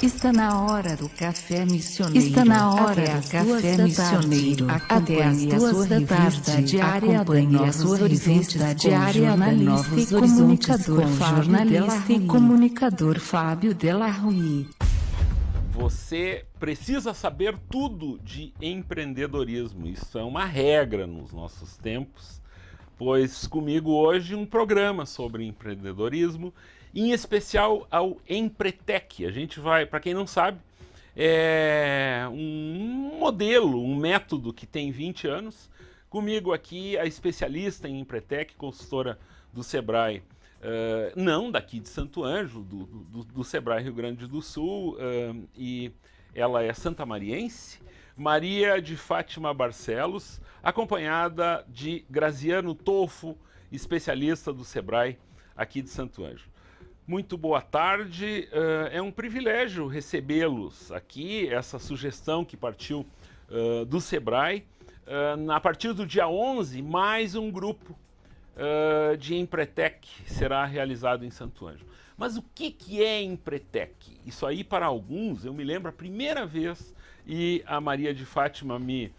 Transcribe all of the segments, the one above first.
Está na hora do café missioneiro. Está na hora Até do às café 2 da missioneiro. tarde. Até às Acompanhe a 2 sua da revista tarde. diária Acompanhe da a sua Novos revista Horizontes diária com da jornalista Novos e Horizontes comunicador com Fábio jornalista e Delarue. comunicador Fábio Delarue. Você precisa saber tudo de empreendedorismo. Isso é uma regra nos nossos tempos, pois comigo hoje um programa sobre empreendedorismo, em especial ao Empretec. A gente vai, para quem não sabe, é um modelo, um método que tem 20 anos. Comigo aqui a especialista em Empretec, consultora do Sebrae, não daqui de Santo Anjo, do Sebrae Rio Grande do Sul, e ela é santamariense, Maria de Fátima Barcelos, acompanhada de Graziano Tolfo, especialista do Sebrae aqui de Santo Anjo. Muito boa tarde, é um privilégio recebê-los aqui, essa sugestão que partiu do Sebrae. A partir do dia 11, mais um grupo de Empretec será realizado em Santo Anjo. Mas o que é Empretec? Isso aí, para alguns, eu me lembro a primeira vez, e a Maria de Fátima me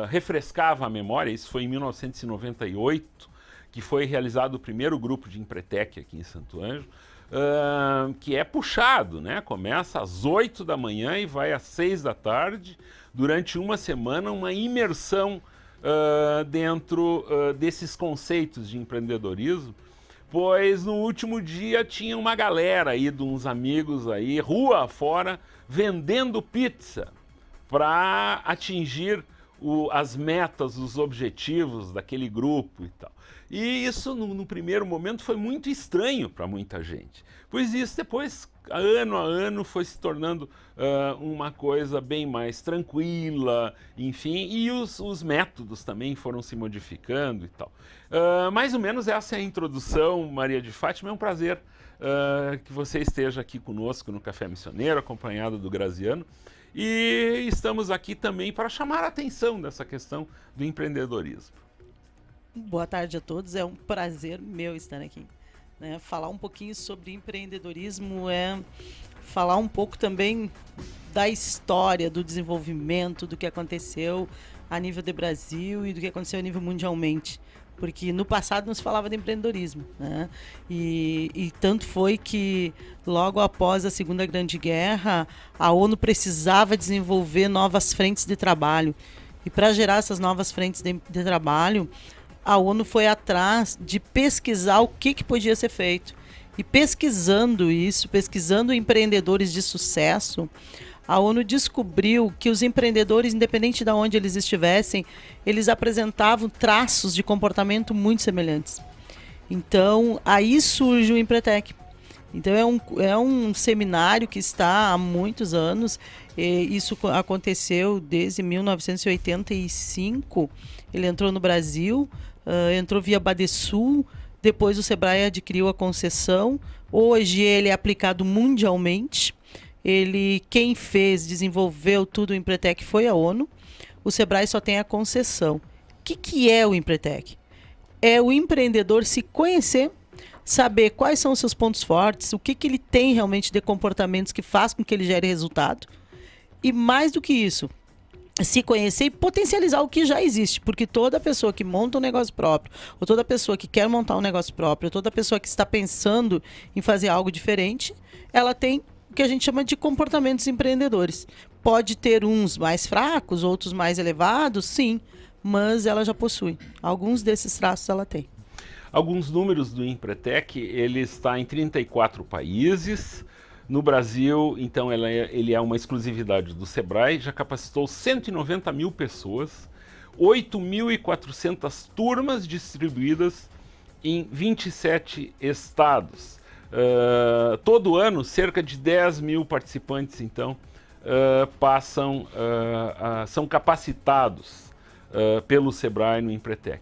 refrescava a memória, isso foi em 1998, que foi realizado o primeiro grupo de Empretec aqui em Santo Anjo, que é puxado, né? Começa às 8 da manhã e vai às 6 da tarde, durante uma semana, uma imersão dentro desses conceitos de empreendedorismo, pois no último dia tinha uma galera aí, de uns amigos aí, rua afora, vendendo pizza para atingir as metas, os objetivos daquele grupo e tal. E isso, no primeiro momento, foi muito estranho para muita gente, pois isso depois, ano a ano, foi se tornando uma coisa bem mais tranquila, enfim, e os métodos também foram se modificando e tal. Mais ou menos essa é a introdução, Maria de Fátima. É um prazer que você esteja aqui conosco no Café Missioneiro, acompanhado do Graziano. E estamos aqui também para chamar a atenção dessa questão do empreendedorismo. Boa tarde a todos, é um prazer meu estar aqui. Né? Falar um pouquinho sobre empreendedorismo é falar um pouco também da história, do desenvolvimento, do que aconteceu a nível de Brasil e do que aconteceu a nível mundialmente. Porque no passado não se falava de empreendedorismo, né? E tanto foi que logo após a Segunda Grande Guerra, a ONU precisava desenvolver novas frentes de trabalho. E para gerar essas novas frentes de trabalho, a ONU foi atrás de pesquisar o que podia ser feito. E pesquisando isso, pesquisando empreendedores de sucesso, a ONU descobriu que os empreendedores, independente de onde eles estivessem, eles apresentavam traços de comportamento muito semelhantes. Então, aí surge o Empretec. Então, é um seminário que está há muitos anos. Isso aconteceu desde 1985. Ele entrou no Brasil, entrou via Badesul, depois o Sebrae adquiriu a concessão. Hoje ele é aplicado mundialmente. Quem desenvolveu tudo o Empretec foi a ONU. O Sebrae só tem a concessão. O que é o Empretec? É o empreendedor se conhecer, saber quais são os seus pontos fortes, o que ele tem realmente de comportamentos que faz com que ele gere resultado. E mais do que isso, se conhecer e potencializar o que já existe, porque toda pessoa que monta um negócio próprio, ou toda pessoa que quer montar um negócio próprio, ou toda pessoa que está pensando em fazer algo diferente, ela tem o que a gente chama de comportamentos empreendedores. Pode ter uns mais fracos, outros mais elevados, sim, mas ela já possui. Alguns desses traços ela tem. Alguns números do Empretec, ele está em 34 países. No Brasil, então, ele é uma exclusividade do Sebrae, já capacitou 190 mil pessoas, 8.400 turmas distribuídas em 27 estados. Todo ano, cerca de 10 mil participantes, então, são capacitados pelo Sebrae no Empretec.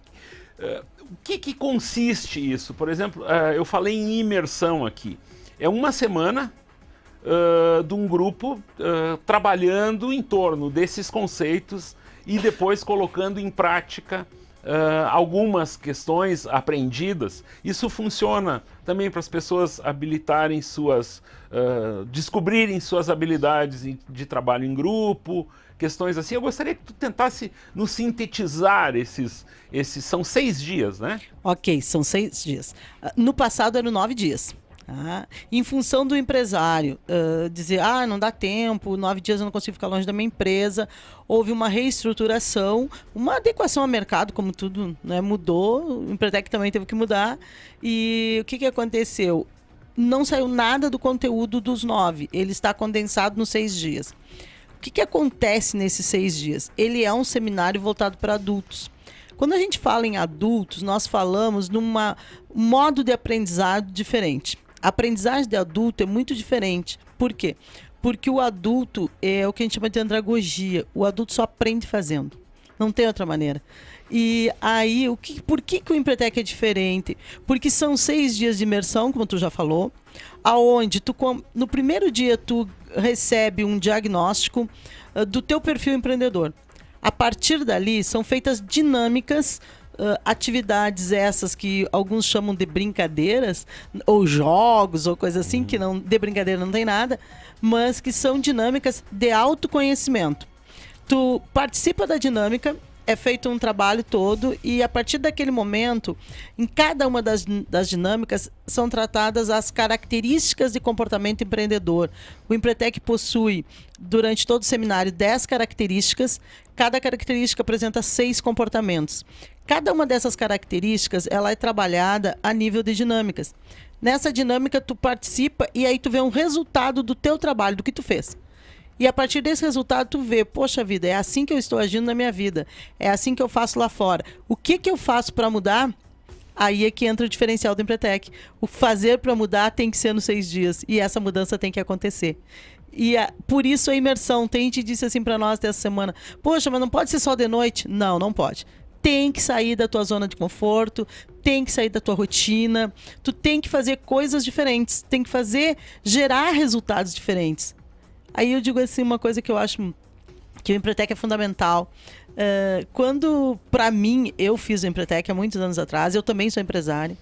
O que consiste isso? Por exemplo, eu falei em imersão aqui. É uma semana de um grupo trabalhando em torno desses conceitos e depois colocando em prática algumas questões aprendidas. Isso funciona também para as pessoas habilitarem descobrirem suas habilidades de trabalho em grupo, questões assim. Eu gostaria que tu tentasse nos sintetizar esses são 6 dias, né? Ok, são 6 dias. No passado eram 9 dias. Em função do empresário dizer, não dá tempo, 9 dias eu não consigo ficar longe da minha empresa, houve uma reestruturação, uma adequação ao mercado, como tudo, né, mudou, o Empretec também teve que mudar, e o que aconteceu? Não saiu nada do conteúdo dos 9, ele está condensado nos 6 dias. O que acontece nesses 6 dias? Ele é um seminário voltado para adultos. Quando a gente fala em adultos, nós falamos num modo de aprendizado diferente. A aprendizagem de adulto é muito diferente. Por quê? Porque o adulto é o que a gente chama de andragogia. O adulto só aprende fazendo. Não tem outra maneira. E aí, por que o Empretec é diferente? Porque são 6 dias de imersão, como tu já falou, aonde no primeiro dia tu recebe um diagnóstico do teu perfil empreendedor. A partir dali, são feitas dinâmicas, atividades essas que alguns chamam de brincadeiras, ou jogos, ou coisa assim, que não, de brincadeira não tem nada, mas que são dinâmicas de autoconhecimento. Tu participa da dinâmica, é feito um trabalho todo e a partir daquele momento, em cada uma das dinâmicas, são tratadas as características de comportamento empreendedor. O Empretec possui, durante todo o seminário, 10 características. Cada característica apresenta 6 comportamentos. Cada uma dessas características ela é trabalhada a nível de dinâmicas. Nessa dinâmica, tu participa e aí tu vê um resultado do teu trabalho, do que tu fez. E a partir desse resultado tu vê, poxa vida, é assim que eu estou agindo na minha vida. É assim que eu faço lá fora. O que eu faço para mudar? Aí é que entra o diferencial do Empretec. O fazer para mudar tem que ser nos 6 dias. E essa mudança tem que acontecer. E por isso a imersão. Tem gente que disse assim para nós dessa semana, poxa, mas não pode ser só de noite? Não, não pode. Tem que sair da tua zona de conforto, tem que sair da tua rotina, tu tem que fazer coisas diferentes, tem que gerar resultados diferentes. Aí eu digo assim, uma coisa que eu acho que o Empretec é fundamental. Quando, para mim, eu fiz o Empretec há muitos anos atrás, eu também sou empresária,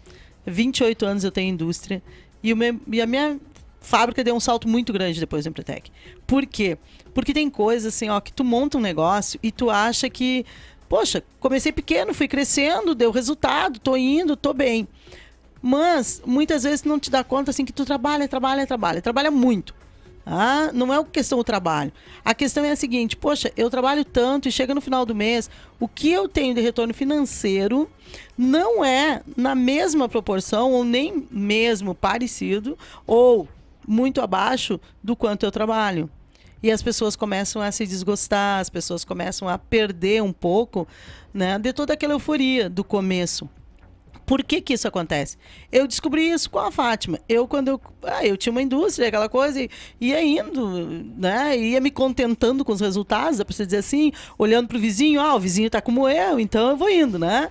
28 anos eu tenho indústria, e a minha fábrica deu um salto muito grande depois do Empretec. Por quê? Porque tem coisas assim, que tu monta um negócio e tu acha que, poxa, comecei pequeno, fui crescendo, deu resultado, tô indo, tô bem. Mas, muitas vezes, não te dá conta assim que tu trabalha muito. Não é questão do trabalho. A questão é a seguinte, poxa, eu trabalho tanto e chega no final do mês, o que eu tenho de retorno financeiro não é na mesma proporção ou nem mesmo parecido ou muito abaixo do quanto eu trabalho. E as pessoas começam a se desgostar, as pessoas começam a perder um pouco, né, de toda aquela euforia do começo. Por que isso acontece? Eu descobri isso com a Fátima. Quando eu tinha uma indústria, aquela coisa, e ia indo, né? Ia me contentando com os resultados, dá pra você dizer assim, olhando pro vizinho, o vizinho tá como eu, então eu vou indo, né?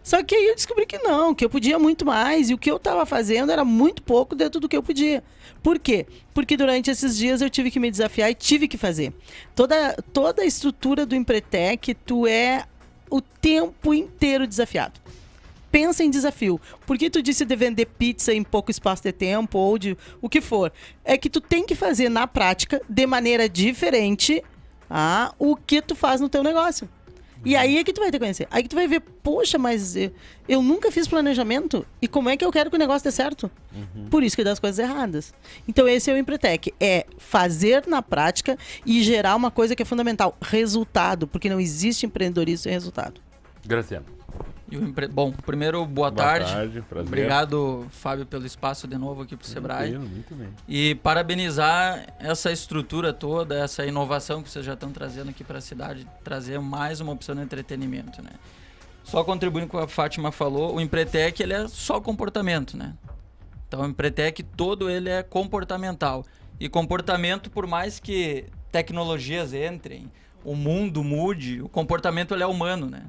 Só que aí eu descobri que não, que eu podia muito mais, e o que eu estava fazendo era muito pouco dentro do que eu podia. Por quê? Porque durante esses dias eu tive que me desafiar e tive que fazer. Toda a estrutura do Empretec, tu é o tempo inteiro desafiado. Pensa em desafio. Por que tu disse de vender pizza em pouco espaço de tempo ou de o que for? É que tu tem que fazer na prática, de maneira diferente, o que tu faz no teu negócio. E aí é que tu vai te conhecer. Aí que tu vai ver, poxa, mas eu nunca fiz planejamento. E como é que eu quero que o negócio dê certo? Por isso que dá as coisas erradas. Então esse é o Empretec. É fazer na prática e gerar uma coisa que é fundamental. Resultado. Porque não existe empreendedorismo sem resultado. Graciano. Bom, primeiro, boa tarde. Prazer. Obrigado, Fábio, pelo espaço de novo aqui pro Sebrae. Muito bem. E parabenizar essa estrutura toda, essa inovação que vocês já estão trazendo aqui para a cidade, trazer mais uma opção de entretenimento, né? Só contribuindo com o que a Fátima falou, o Empretec, ele é só comportamento, né? Então, o Empretec todo ele é comportamental. E comportamento, por mais que tecnologias entrem, o mundo mude, o comportamento ele é humano, né?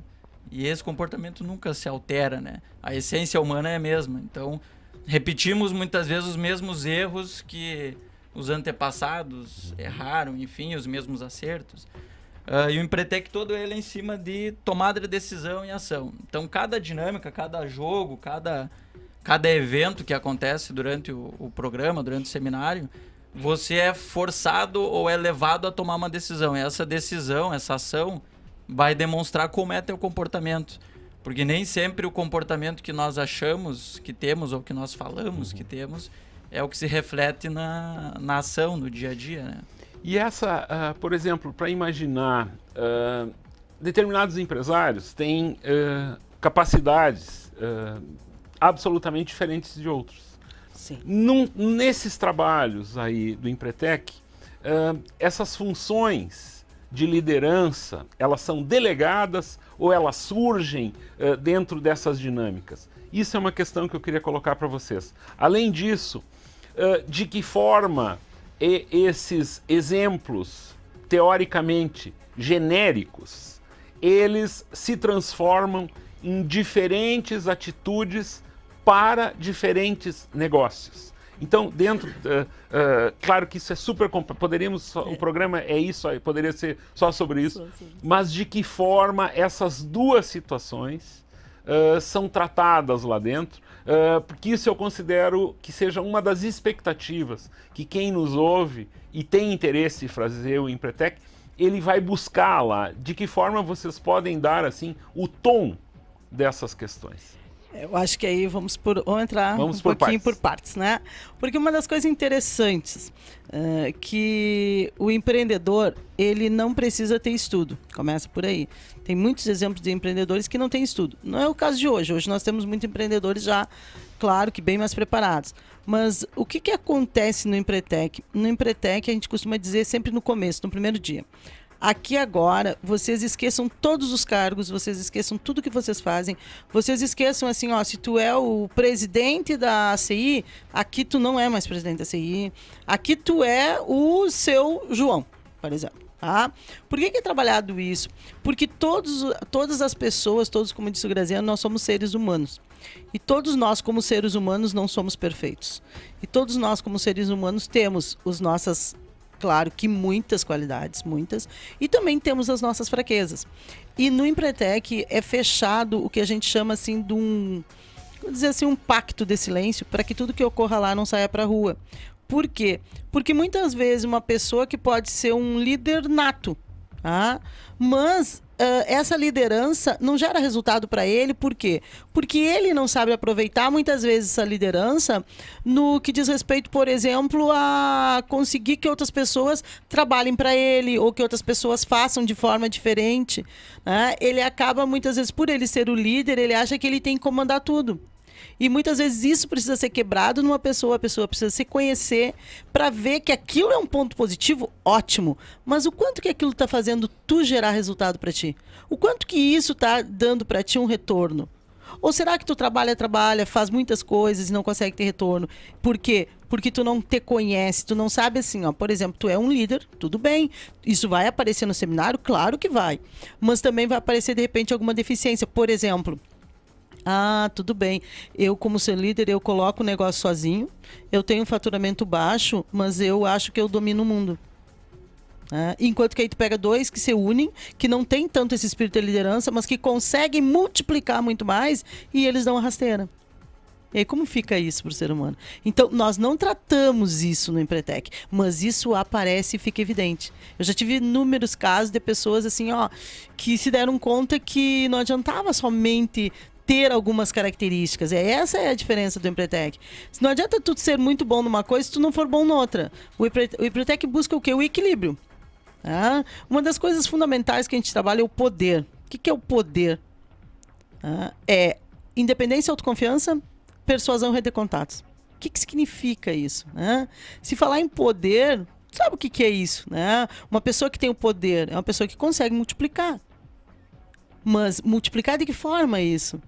E esse comportamento nunca se altera, né? A essência humana é a mesma. Então, repetimos muitas vezes os mesmos erros que os antepassados erraram, enfim, os mesmos acertos. E o Empretec todo ele é em cima de tomada de decisão e ação. Então, cada dinâmica, cada jogo, cada evento que acontece durante o programa, durante o seminário, você é forçado ou é levado a tomar uma decisão. E essa decisão, essa ação, vai demonstrar como é teu comportamento. Porque nem sempre o comportamento que nós achamos que temos ou que nós falamos que temos é o que se reflete na ação, no dia a dia, né? E essa, por exemplo, para imaginar, determinados empresários têm capacidades absolutamente diferentes de outros. Sim. Nesses trabalhos aí do Empretec, essas funções de liderança, elas são delegadas ou elas surgem dentro dessas dinâmicas? Isso é uma questão que eu queria colocar para vocês. Além disso, de que forma esses exemplos, teoricamente genéricos, eles se transformam em diferentes atitudes para diferentes negócios. Então, claro que isso é super complexo, o programa é isso, poderia ser só sobre isso, mas de que forma essas duas situações são tratadas lá dentro, porque isso eu considero que seja uma das expectativas que quem nos ouve e tem interesse em fazer o Empretec, ele vai buscar lá, de que forma vocês podem dar assim o tom dessas questões. Eu acho que aí vamos entrar um por pouquinho por partes, né? Porque uma das coisas interessantes que o empreendedor, ele não precisa ter estudo. Começa por aí. Tem muitos exemplos de empreendedores que não têm estudo. Não é o caso de hoje. Hoje nós temos muitos empreendedores já, claro, que bem mais preparados. Mas o que acontece no Empretec? No Empretec a gente costuma dizer sempre no começo, no primeiro dia. Aqui agora, vocês esqueçam todos os cargos, vocês esqueçam tudo que vocês fazem, vocês esqueçam assim, ó, se tu é o presidente da ACI, aqui tu não é mais presidente da ACI, aqui tu é o seu João, por exemplo. Tá? Por que é trabalhado isso? Porque todas as pessoas, todos, como disse o Graziano, nós somos seres humanos. E todos nós, como seres humanos, não somos perfeitos. E todos nós, como seres humanos, temos as nossas... Claro que muitas qualidades, muitas. E também temos as nossas fraquezas. E no Empretec é fechado o que a gente chama assim de vou dizer assim, um pacto de silêncio para que tudo que ocorra lá não saia para a rua. Por quê? Porque muitas vezes uma pessoa que pode ser um líder nato, tá? Mas essa liderança não gera resultado para ele, por quê? Porque ele não sabe aproveitar muitas vezes essa liderança no que diz respeito, por exemplo, a conseguir que outras pessoas trabalhem para ele ou que outras pessoas façam de forma diferente, né? Ele acaba muitas vezes, por ele ser o líder, ele acha que ele tem que comandar tudo. E muitas vezes isso precisa ser quebrado numa pessoa, a pessoa precisa se conhecer para ver que aquilo é um ponto positivo, ótimo. Mas o quanto que aquilo está fazendo tu gerar resultado para ti? O quanto que isso está dando para ti um retorno? Ou será que tu trabalha, faz muitas coisas e não consegue ter retorno? Por quê? Porque tu não te conhece, tu não sabe assim, ó, por exemplo, tu é um líder, tudo bem, isso vai aparecer no seminário? Claro que vai. Mas também vai aparecer, de repente, alguma deficiência. Por exemplo... Ah, tudo bem. Eu, como ser líder, eu coloco o negócio sozinho. Eu tenho um faturamento baixo, mas eu acho que eu domino o mundo. Enquanto que aí tu pega dois que se unem, que não tem tanto esse espírito de liderança, mas que conseguem multiplicar muito mais e eles dão uma rasteira. E aí como fica isso para o ser humano? Então, nós não tratamos isso no Empretec, mas isso aparece e fica evidente. Eu já tive inúmeros casos de pessoas assim, ó, que se deram conta que não adiantava somente ter algumas características. Essa é a diferença do Empretec. Não adianta tu ser muito bom numa coisa se tu não for bom noutra. O Empretec busca o quê? O equilíbrio. Uma das coisas fundamentais que a gente trabalha é o poder. O que é o poder? É independência, autoconfiança, persuasão e rede de contatos. O que significa isso? Se falar em poder, sabe o que é isso? Uma pessoa que tem o poder é uma pessoa que consegue multiplicar. Mas multiplicar de que forma isso?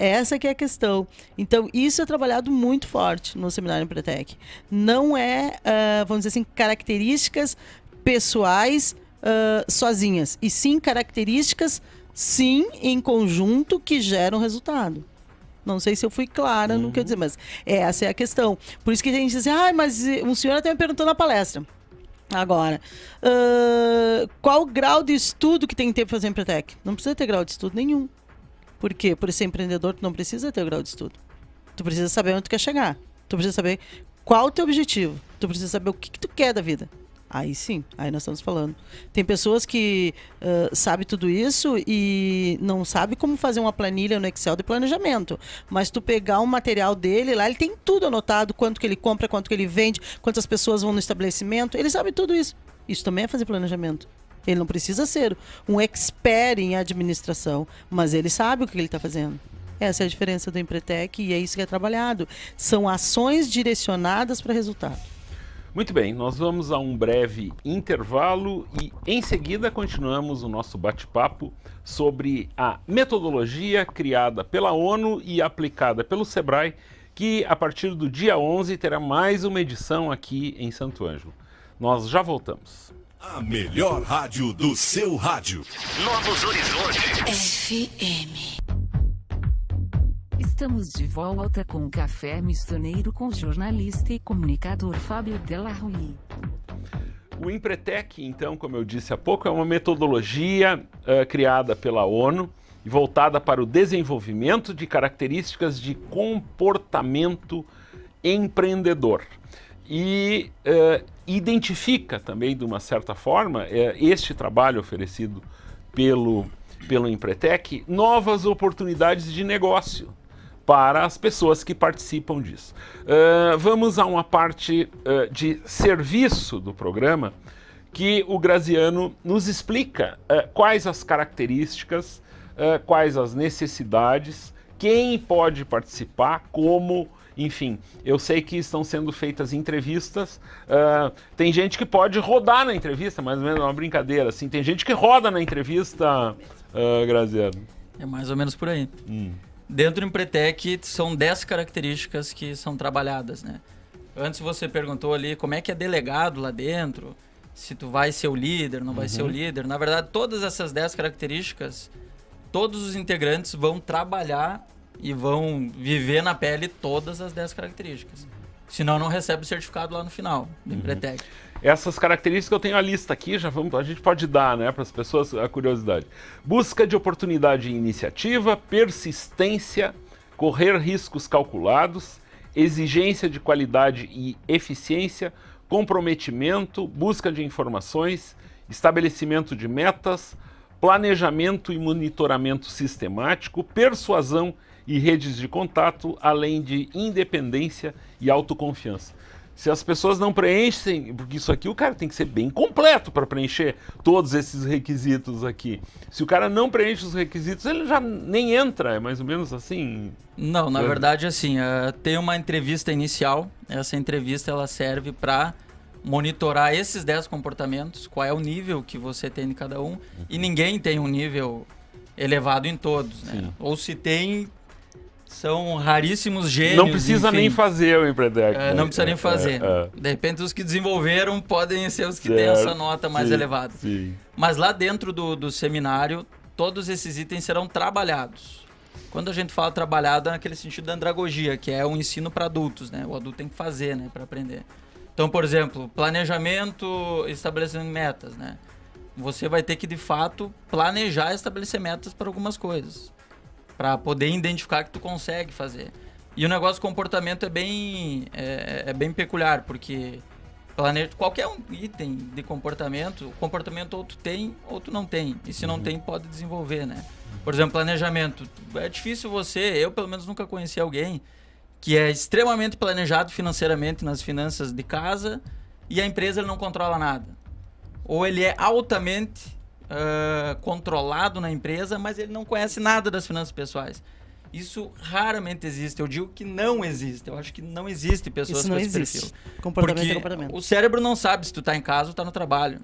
Essa que é a questão. Então, isso é trabalhado muito forte no seminário Empretec. Não é, vamos dizer assim, características pessoais sozinhas. E sim características, sim, em conjunto, que geram resultado. Não sei se eu fui clara no que eu dizer, mas essa é a questão. Por isso que a gente diz assim, mas um senhor até me perguntou na palestra. Agora, qual o grau de estudo que tem que ter para fazer Empretec? Não precisa ter grau de estudo nenhum. Por quê? Por ser empreendedor, tu não precisa ter o grau de estudo. Tu precisa saber onde tu quer chegar. Tu precisa saber qual o teu objetivo. Tu precisa saber o que tu quer da vida. Aí sim, aí nós estamos falando. Tem pessoas que sabem tudo isso e não sabem como fazer uma planilha no Excel de planejamento. Mas tu pegar um material dele lá, ele tem tudo anotado, quanto que ele compra, quanto que ele vende, quantas pessoas vão no estabelecimento. Ele sabe tudo isso. Isso também é fazer planejamento. Ele não precisa ser um expert em administração, mas ele sabe o que ele está fazendo. Essa é a diferença do Empretec e é isso que é trabalhado. São ações direcionadas para resultado. Muito bem, nós vamos a um breve intervalo e em seguida continuamos o nosso bate-papo sobre a metodologia criada pela ONU e aplicada pelo Sebrae, que a partir do dia 11 terá mais uma edição aqui em Santo Ângelo. Nós já voltamos. A melhor rádio do seu rádio. Novos Horizontes. FM. Estamos de volta com o Café Missioneiro com o jornalista e comunicador Fábio Della Rui. O Empretec, então, como eu disse há pouco, é uma metodologia criada pela ONU e voltada para o desenvolvimento de características de comportamento empreendedor. E identifica também, de uma certa forma, este trabalho oferecido pelo Empretec, novas oportunidades de negócio para as pessoas que participam disso. Vamos a uma parte de serviço do programa que o Graziano nos explica quais as características, quais as necessidades, quem pode participar, como, enfim. Eu sei que estão sendo feitas entrevistas, tem gente que pode rodar na entrevista, mais ou menos é uma brincadeira, assim. Tem gente que roda na entrevista, Graziano. É mais ou menos por aí. Dentro do Empretec são 10 características que são trabalhadas, né? Antes você perguntou ali como é que é delegado lá dentro, se tu vai ser o líder, não vai ser o líder. Na verdade, todas essas 10 características, todos os integrantes vão trabalhar e vão viver na pele todas as 10 características. Senão não recebe o certificado lá no final do Empretec. Essas características eu tenho a lista aqui, a gente pode dar, né, para as pessoas a curiosidade. Busca de oportunidade e iniciativa, persistência, correr riscos calculados, exigência de qualidade e eficiência, comprometimento, busca de informações, estabelecimento de metas, planejamento e monitoramento sistemático, persuasão e redes de contato, além de independência e autoconfiança. Se as pessoas não preenchem, porque isso aqui o cara tem que ser bem completo para preencher todos esses requisitos aqui. Se o cara não preenche os requisitos, ele já nem entra, é mais ou menos assim? Não, na verdade, assim, tem uma entrevista inicial. Essa entrevista ela serve para monitorar esses 10 comportamentos, qual é o nível que você tem em cada um, e ninguém tem um nível elevado em todos, né? Ou se tem, são raríssimos gênios. Não precisa enfim. Nem fazer o Empretec. Não precisa nem fazer. De repente, os que desenvolveram podem ser os que têm essa nota mais elevada. Sim. Mas lá dentro do seminário, todos esses itens serão trabalhados. Quando a gente fala trabalhado, é naquele sentido da andragogia, que é um ensino para adultos, né? O adulto tem que fazer, né, para aprender. Então, por exemplo, planejamento, estabelecendo metas, né? Você vai ter que, de fato, planejar e estabelecer metas para algumas coisas, para poder identificar que tu consegue fazer. E o negócio de comportamento é bem peculiar, porque qualquer um item de comportamento, o comportamento ou tu tem ou tu não tem. E se não tem, pode desenvolver, né? Por exemplo, planejamento. É difícil eu pelo menos nunca conheci alguém que é extremamente planejado financeiramente nas finanças de casa e a empresa ele não controla nada. Ou ele é altamente controlado na empresa, mas ele não conhece nada das finanças pessoais. Isso raramente existe. Eu digo que não existe. Eu acho que não existe pessoas com esse perfil. Comportamento porque é comportamento. O cérebro não sabe se tu tá em casa ou tá no trabalho.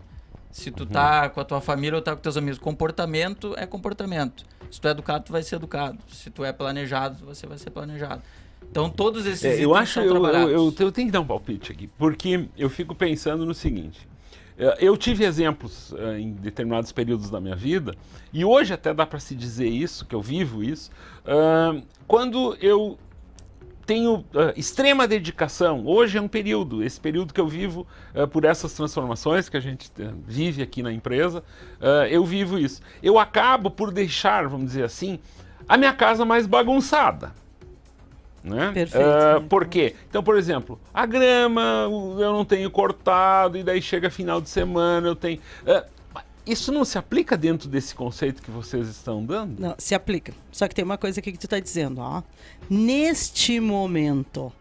Se tu tá com a tua família ou tá com teus amigos. Comportamento é comportamento. Se tu é educado, tu vai ser educado. Se tu é planejado, você vai ser planejado. Então, todos esses itens são trabalhados. Eu tenho que dar um palpite aqui, porque eu fico pensando no seguinte. Eu tive exemplos em determinados períodos da minha vida, e hoje até dá para se dizer isso, que eu vivo isso, quando eu tenho extrema dedicação. Hoje é um período, esse período que eu vivo por essas transformações que a gente vive aqui na empresa, eu vivo isso. Eu acabo por deixar, vamos dizer assim, a minha casa mais bagunçada. Né? Perfeito. Por quê? Então, por exemplo, a grama eu não tenho cortado e daí chega final de semana eu tenho... isso não se aplica dentro desse conceito que vocês estão dando? Não, se aplica. Só que tem uma coisa aqui que tu tá dizendo, ó. Neste momento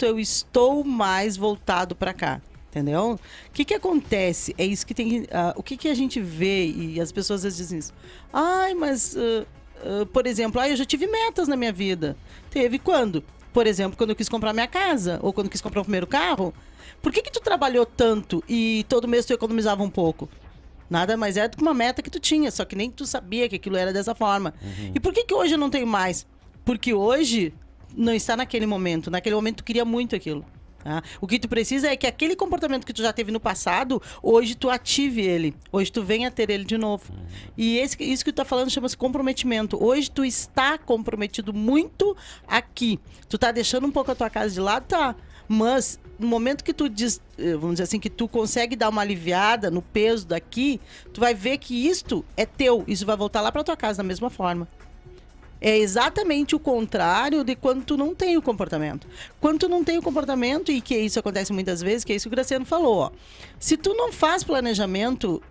eu estou mais voltado para cá. Entendeu? O que acontece? É isso que tem... o que a gente vê, e as pessoas às vezes dizem isso. Ai, mas... por exemplo, eu já tive metas na minha vida. Teve quando? Por exemplo, quando eu quis comprar minha casa, ou quando eu quis comprar o primeiro carro. Por que tu trabalhou tanto e todo mês tu economizava um pouco? Nada mais é do que uma meta que tu tinha, só que nem tu sabia que aquilo era dessa forma. E por que hoje eu não tenho mais? Porque hoje não está naquele momento. Naquele momento tu queria muito aquilo. Tá? O que tu precisa é que aquele comportamento que tu já teve no passado, hoje tu ative ele. Hoje tu venha a ter ele de novo. E isso que tu tá falando chama-se comprometimento. Hoje tu está comprometido muito aqui. Tu tá deixando um pouco a tua casa de lado, tá? Mas no momento que tu diz, vamos dizer assim, que tu consegue dar uma aliviada no peso daqui, tu vai ver que isto é teu. Isso vai voltar lá pra tua casa da mesma forma. É exatamente o contrário de quando tu não tem o comportamento. Quando tu não tem o comportamento, e que isso acontece muitas vezes, que é isso que o Graciano falou, ó. Se tu não faz planejamento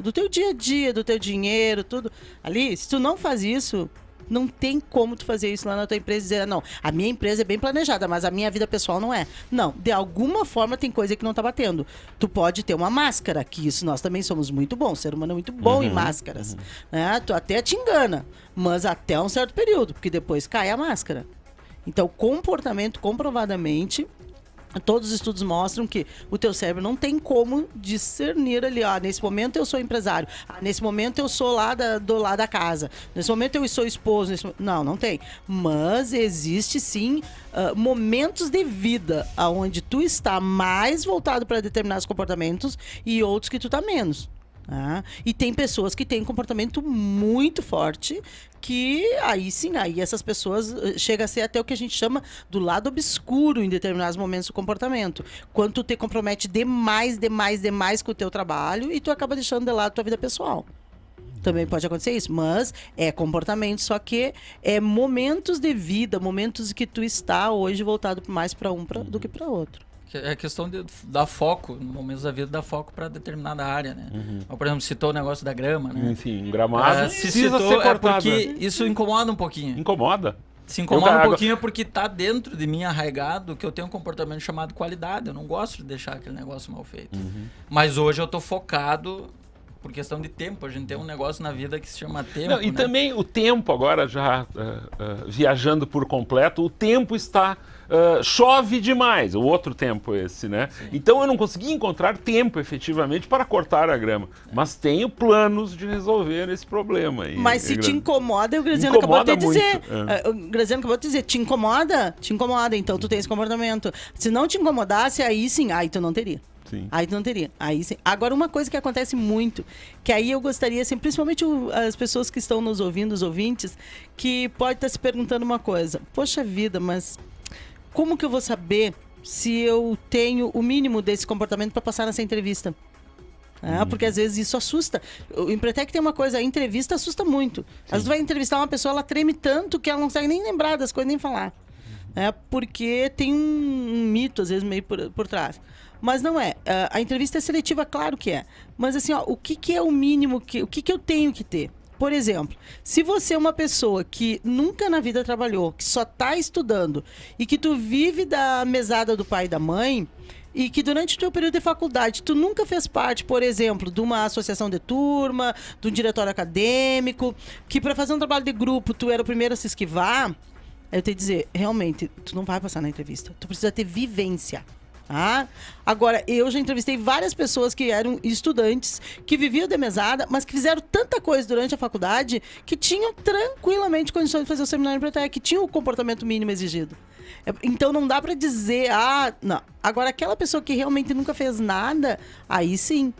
do teu dia a dia, do teu dinheiro, tudo ali, se tu não faz isso, não tem como tu fazer isso lá na tua empresa e dizer, não, a minha empresa é bem planejada, mas a minha vida pessoal não é. Não, de alguma forma tem coisa que não tá batendo. Tu pode ter uma máscara, que isso nós também somos muito bons, o ser humano é muito bom em máscaras. Né? Tu até te engana, mas até um certo período, porque depois cai a máscara. Então, comportamento, comprovadamente, todos os estudos mostram que o teu cérebro não tem como discernir ali, nesse momento eu sou empresário, nesse momento eu sou do lado da casa, nesse momento eu sou esposo, não tem. Mas existe sim momentos de vida onde tu está mais voltado para determinados comportamentos e outros que tu tá menos. E tem pessoas que têm um comportamento muito forte, que aí sim, aí essas pessoas chega a ser até o que a gente chama do lado obscuro em determinados momentos do comportamento. Quando tu te compromete demais com o teu trabalho e tu acaba deixando de lado a tua vida pessoal. Também pode acontecer isso, mas é comportamento, só que é momentos de vida, momentos que tu está hoje voltado mais para um do que para outro. É questão de dar foco, no momento da vida, dar foco para determinada área, né? Por exemplo, citou o negócio da grama, né? Enfim, um gramado se citou é porque isso incomoda um pouquinho. Incomoda? Se incomoda um pouquinho porque tá dentro de mim arraigado que eu tenho um comportamento chamado qualidade. Eu não gosto de deixar aquele negócio mal feito. Mas hoje eu tô focado por questão de tempo. A gente tem um negócio na vida que se chama tempo. Não, e também o tempo, agora já viajando por completo, o tempo está... chove demais, o outro tempo esse, né? Sim. Então eu não consegui encontrar tempo efetivamente para cortar a grama, mas tenho planos de resolver esse problema. Mas se te incomoda, o Graziano acabou de dizer. O Graziano acabou de dizer, te incomoda? Te incomoda, então tu tem esse comportamento. Se não te incomodasse, aí sim, aí tu não teria. Sim. Aí tu não teria. Aí sim. Agora, uma coisa que acontece muito, que aí eu gostaria, assim, principalmente as pessoas que estão nos ouvindo, os ouvintes, que pode estar se perguntando uma coisa. Poxa vida, mas como que eu vou saber se eu tenho o mínimo desse comportamento para passar nessa entrevista? Porque às vezes isso assusta. O Empretec tem uma coisa, a entrevista assusta muito. Às vezes tu vai entrevistar uma pessoa, ela treme tanto que ela não consegue nem lembrar das coisas, nem falar. Porque tem um mito, às vezes, meio por trás. Mas não é. A entrevista é seletiva, claro que é. Mas assim, o que é o mínimo, o que eu tenho que ter? Por exemplo, se você é uma pessoa que nunca na vida trabalhou, que só está estudando e que tu vive da mesada do pai e da mãe e que durante o teu período de faculdade tu nunca fez parte, por exemplo, de uma associação de turma, de um diretório acadêmico, que para fazer um trabalho de grupo tu era o primeiro a se esquivar, eu tenho que dizer, realmente, tu não vai passar na entrevista. Tu precisa ter vivência. Agora, eu já entrevistei várias pessoas que eram estudantes, que viviam de mesada, mas que fizeram tanta coisa durante a faculdade que tinham tranquilamente condições de fazer o seminário Empretec, que tinham o comportamento mínimo exigido. Então não dá pra dizer, não. Agora, aquela pessoa que realmente nunca fez nada, aí sim.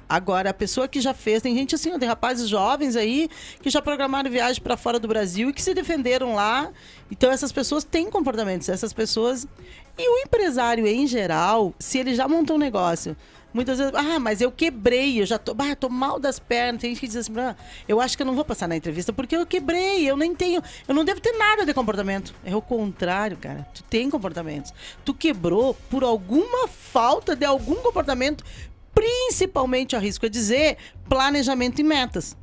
Agora, a pessoa que já fez, tem gente assim, tem rapazes jovens aí que já programaram viagem para fora do Brasil e que se defenderam lá. Então, essas pessoas têm comportamentos, essas pessoas... E o empresário, em geral, se ele já montou um negócio, muitas vezes, mas eu quebrei, eu já tô mal das pernas. Tem gente que diz assim, eu acho que eu não vou passar na entrevista porque eu quebrei, eu não devo ter nada de comportamento. É o contrário, cara. Tu tem comportamentos. Tu quebrou por alguma falta de algum comportamento, principalmente, arrisco a dizer, planejamento e metas.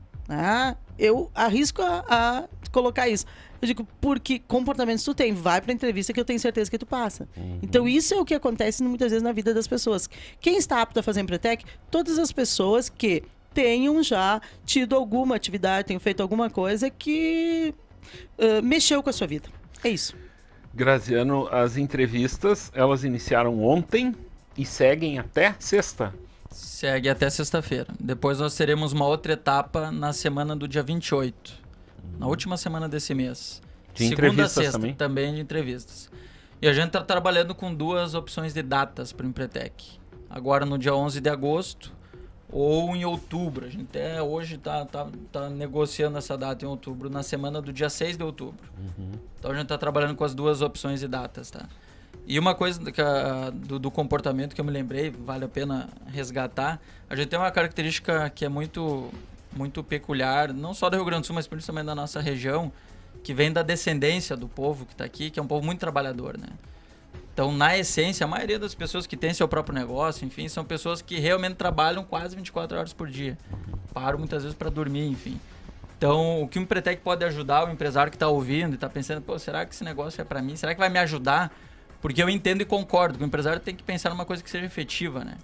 Eu arrisco a colocar isso. Eu digo, porque comportamentos tu tem, vai pra entrevista que eu tenho certeza que tu passa. Então, isso é o que acontece muitas vezes na vida das pessoas. Quem está apto a fazer Empretec? Todas as pessoas que tenham já tido alguma atividade, tenham feito alguma coisa que mexeu com a sua vida. É isso. Graziano, as entrevistas, elas iniciaram ontem e seguem até sexta. Segue até sexta-feira. Depois nós teremos uma outra etapa na semana do dia 28. Na última semana desse mês. De Segunda entrevistas a sexta, também de entrevistas. E a gente está trabalhando com 2 opções de datas para o Empretec. Agora no dia 11 de agosto ou em outubro. A gente até hoje tá negociando essa data em outubro, na semana do dia 6 de outubro. Então a gente está trabalhando com as 2 opções de datas, tá? E uma coisa do comportamento que eu me lembrei, vale a pena resgatar, a gente tem uma característica que é muito, muito peculiar, não só do Rio Grande do Sul, mas principalmente da nossa região, que vem da descendência do povo que está aqui, que é um povo muito trabalhador, né? Então, na essência, a maioria das pessoas que têm seu próprio negócio, enfim, são pessoas que realmente trabalham quase 24 horas por dia. Param muitas vezes para dormir, enfim. Então, o que o Empretec pode ajudar o empresário que está ouvindo e está pensando, será que esse negócio é para mim? Será que vai me ajudar? Porque eu entendo e concordo que o empresário tem que pensar numa coisa que seja efetiva, né?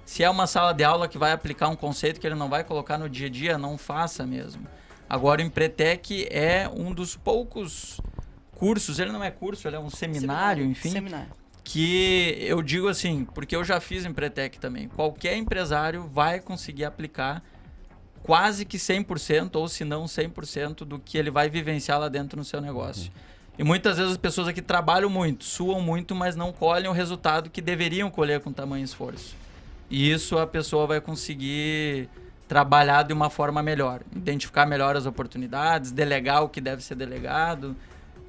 Se é uma sala de aula que vai aplicar um conceito que ele não vai colocar no dia a dia, não faça mesmo. Agora, o Empretec é um dos poucos cursos, ele não é curso, ele é um seminário, enfim. Seminário. Que eu digo assim, porque eu já fiz Empretec também. Qualquer empresário vai conseguir aplicar quase que 100%, ou se não 100%, do que ele vai vivenciar lá dentro no seu negócio. E muitas vezes as pessoas aqui trabalham muito, suam muito, mas não colhem o resultado que deveriam colher com tamanho esforço. E isso a pessoa vai conseguir trabalhar de uma forma melhor, identificar melhor as oportunidades, delegar o que deve ser delegado,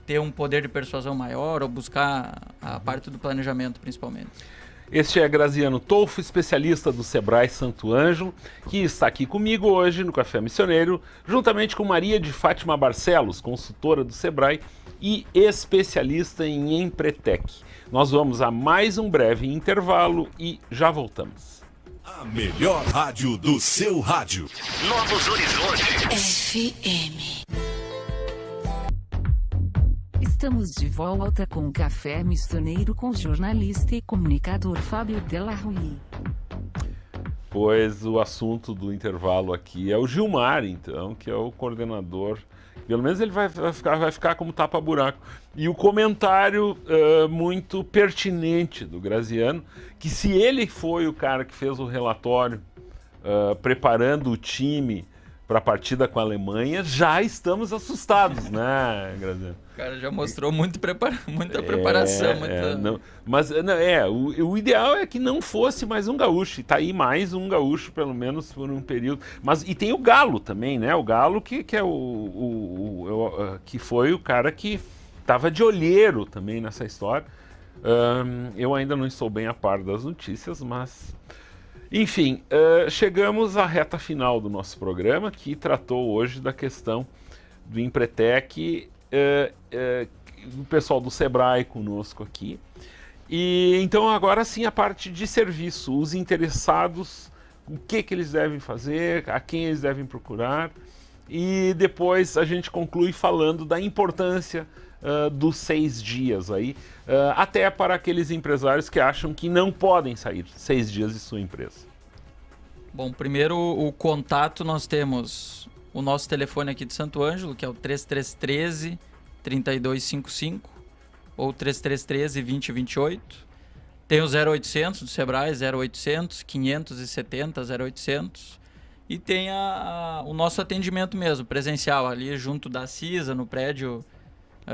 ter um poder de persuasão maior ou buscar a parte do planejamento, principalmente. Este é Graziano Tolfo, especialista do Sebrae Santo Ângelo, que está aqui comigo hoje no Café Missioneiro, juntamente com Maria de Fátima Barcelos, consultora do Sebrae e especialista em Empretec. Nós vamos a mais um breve intervalo e já voltamos. A melhor rádio do seu rádio. Novos Horizontes. FM. Estamos de volta com o Café Missioneiro com o jornalista e comunicador Fábio Della Rui. Pois o assunto do intervalo aqui é o Gilmar, então, que é o coordenador. Pelo menos ele vai ficar como tapa-buraco. E o comentário muito pertinente do Graziano, que se ele foi o cara que fez o relatório preparando o time para a partida com a Alemanha, já estamos assustados, né, Graziano? O cara já mostrou muita preparação. O ideal é que não fosse mais um gaúcho. E tá aí mais um gaúcho, pelo menos por um período. E tem o Galo também, né? O Galo que é que foi o cara que estava de olheiro também nessa história. Eu ainda não estou bem a par das notícias, mas... Enfim, chegamos à reta final do nosso programa, que tratou hoje da questão do Empretec, o pessoal do Sebrae conosco aqui. E então agora sim a parte de serviço, os interessados, o que eles devem fazer, a quem eles devem procurar. E depois a gente conclui falando da importância dos 6 dias aí, até para aqueles empresários que acham que não podem sair 6 dias de sua empresa. Bom, primeiro o contato, nós temos o nosso telefone aqui de Santo Ângelo, que é o 3313-3255 ou 3313-2028. Tem o 0800 do Sebrae, 0800 570 0800. E tem o nosso atendimento mesmo, presencial, ali junto da CISA, no prédio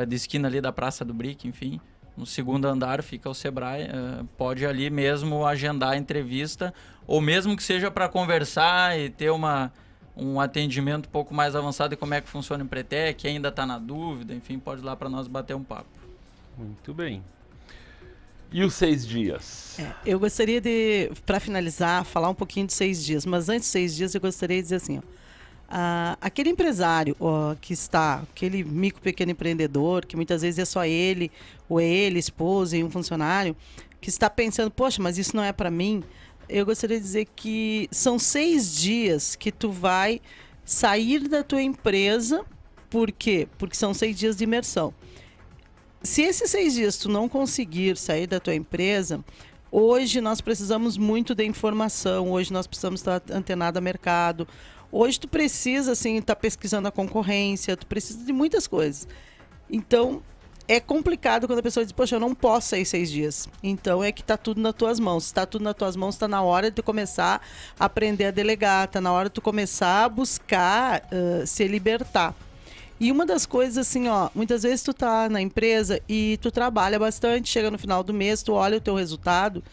de esquina ali da Praça do Brick, enfim. no segundo andar fica o Sebrae, pode ali mesmo agendar a entrevista, ou mesmo que seja para conversar e ter um atendimento um pouco mais avançado de como é que funciona o Empretec, quem ainda está na dúvida, enfim, pode ir lá para nós bater um papo. Muito bem. E os 6 dias? Eu gostaria de, para finalizar, falar um pouquinho de 6 dias, mas antes de 6 dias eu gostaria de dizer assim, aquele empresário que está, aquele micro pequeno empreendedor, que muitas vezes é só ele, ou é ele, esposa e um funcionário, que está pensando, poxa, mas isso não é para mim, eu gostaria de dizer que são 6 dias que tu vai sair da tua empresa. Por quê? Porque são 6 dias de imersão. Se esses 6 dias tu não conseguir sair da tua empresa, hoje nós precisamos muito de informação, hoje nós precisamos estar antenado a mercado, hoje tu precisa, assim, estar pesquisando a concorrência, tu precisa de muitas coisas. Então, é complicado quando a pessoa diz, poxa, eu não posso sair 6 dias. Então, é que está tudo nas tuas mãos. Se está tudo nas tuas mãos, está na hora de tu começar a aprender a delegar, está na hora de tu começar a buscar se libertar. E uma das coisas, assim, muitas vezes tu tá na empresa e tu trabalha bastante, chega no final do mês, tu olha o teu resultado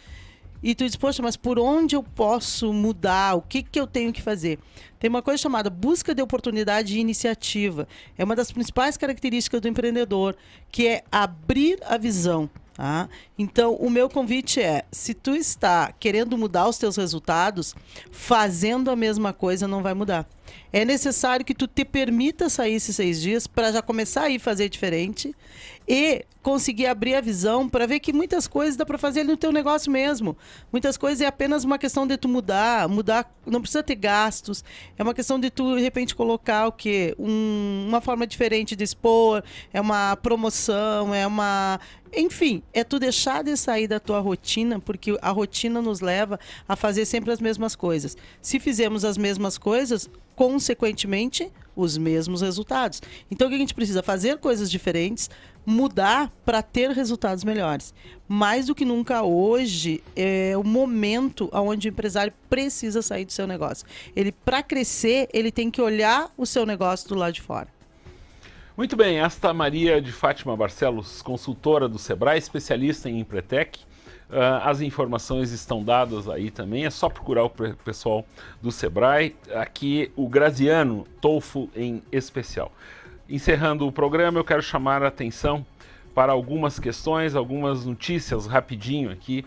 e tu diz, poxa, mas por onde eu posso mudar? O que eu tenho que fazer? Tem uma coisa chamada busca de oportunidade e iniciativa. É uma das principais características do empreendedor, que é abrir a visão. Tá? Então, o meu convite é, se tu está querendo mudar os teus resultados, fazendo a mesma coisa não vai mudar. É necessário que tu te permita sair esses 6 dias para já começar a ir fazer diferente e conseguir abrir a visão para ver que muitas coisas dá para fazer ali no teu negócio mesmo. Muitas coisas é apenas uma questão de tu mudar, não precisa ter gastos, é uma questão de tu, de repente, colocar o quê? Uma forma diferente de expor, é uma promoção, enfim, é tu deixar de sair da tua rotina, porque a rotina nos leva a fazer sempre as mesmas coisas. Se fizermos as mesmas coisas, consequentemente, os mesmos resultados. Então, o que a gente precisa? Fazer coisas diferentes, mudar para ter resultados melhores. Mais do que nunca hoje, é o momento onde o empresário precisa sair do seu negócio. Ele, para crescer, ele tem que olhar o seu negócio do lado de fora. Muito bem, esta Maria de Fátima Barcelos, consultora do Sebrae, especialista em Empretec. As informações estão dadas aí também, é só procurar o pessoal do Sebrae. Aqui o Graziano Tolfo em especial. Encerrando o programa, eu quero chamar a atenção para algumas questões, algumas notícias rapidinho aqui,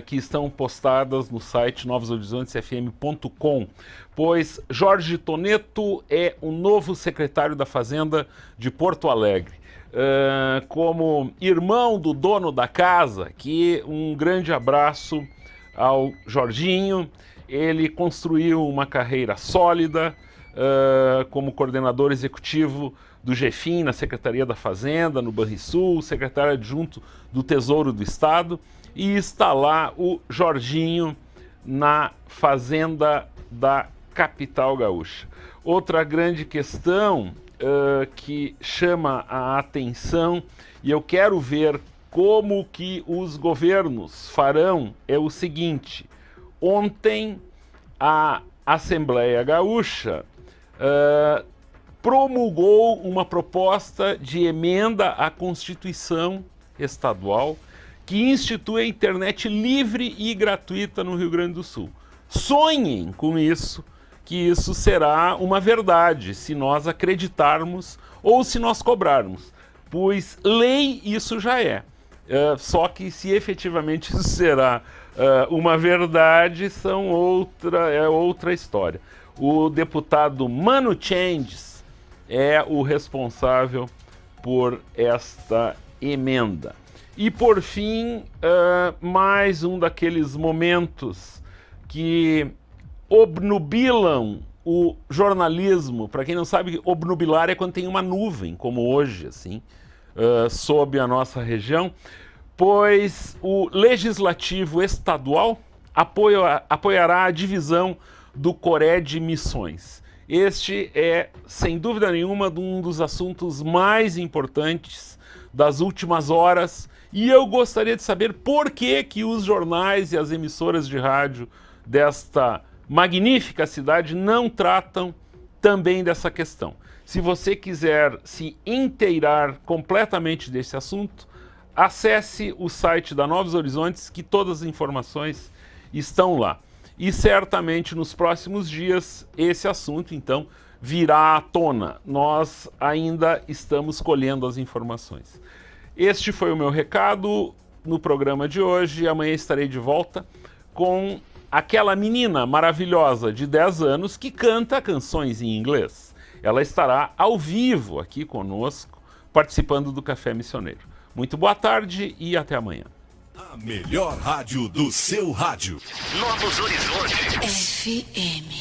que estão postadas no site novosHorizontesFM.com, pois Jorge Toneto é o novo secretário da Fazenda de Porto Alegre. Como irmão do dono da casa, aqui um grande abraço ao Jorginho. Ele construiu uma carreira sólida como coordenador executivo do GEFIM na Secretaria da Fazenda, no Banrisul, secretário adjunto do Tesouro do Estado, e está lá o Jorginho na Fazenda da capital gaúcha. Outra grande questão que chama a atenção, e eu quero ver como que os governos farão, é o seguinte: ontem a Assembleia Gaúcha promulgou uma proposta de emenda à Constituição Estadual que institui a internet livre e gratuita no Rio Grande do Sul. Sonhem com isso, que isso será uma verdade, se nós acreditarmos ou se nós cobrarmos, pois lei isso já é. Só que se efetivamente isso será uma verdade, é outra história. O deputado Mano Changes é o responsável por esta emenda. E por fim, mais um daqueles momentos que obnubilam o jornalismo. Para quem não sabe, obnubilar é quando tem uma nuvem, como hoje, assim, sob a nossa região, pois o Legislativo Estadual apoiará a divisão do CORED Missões. Este é, sem dúvida nenhuma, um dos assuntos mais importantes das últimas horas, e eu gostaria de saber por que os jornais e as emissoras de rádio desta magnífica cidade não tratam também dessa questão. Se você quiser se inteirar completamente desse assunto, acesse o site da Novos Horizontes, que todas as informações estão lá. E certamente nos próximos dias esse assunto, então, virá à tona. Nós ainda estamos colhendo as informações. Este foi o meu recado no programa de hoje. Amanhã estarei de volta com aquela menina maravilhosa de 10 anos que canta canções em inglês. Ela estará ao vivo aqui conosco, participando do Café Missioneiro. Muito boa tarde e até amanhã. A melhor rádio do seu rádio. Novos Horizontes. FM.